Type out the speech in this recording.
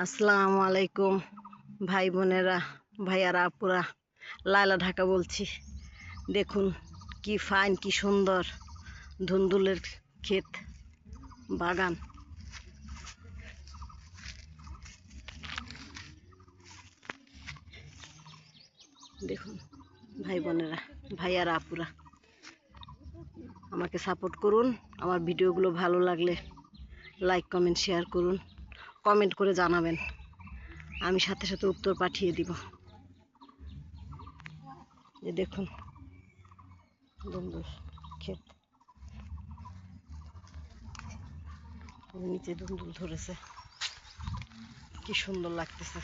আসসালামু আলাইকুম ভাই বোনেরা, ভাইয়ারা, আপুরা। লায়লা ঢাকা বলছি। দেখুন কি ফাইন, কি সুন্দর ধুন্দুলের ক্ষেত, বাগান। দেখুন ভাই বোনেরা, ভাইয়ারা, আপুরা, আমাকে সাপোর্ট করুন। আমার ভিডিওগুলো ভালো লাগলে লাইক, কমেন্ট, শেয়ার করুন। কমেন্ট করে জানাবেন, আমি সাথে সাথে উত্তর পাঠিয়ে দিব। এই দেখুন ধুন্দুল ক্ষেত, নিচে ধুন্দুল ধরেছে, কি সুন্দর লাগতেছে।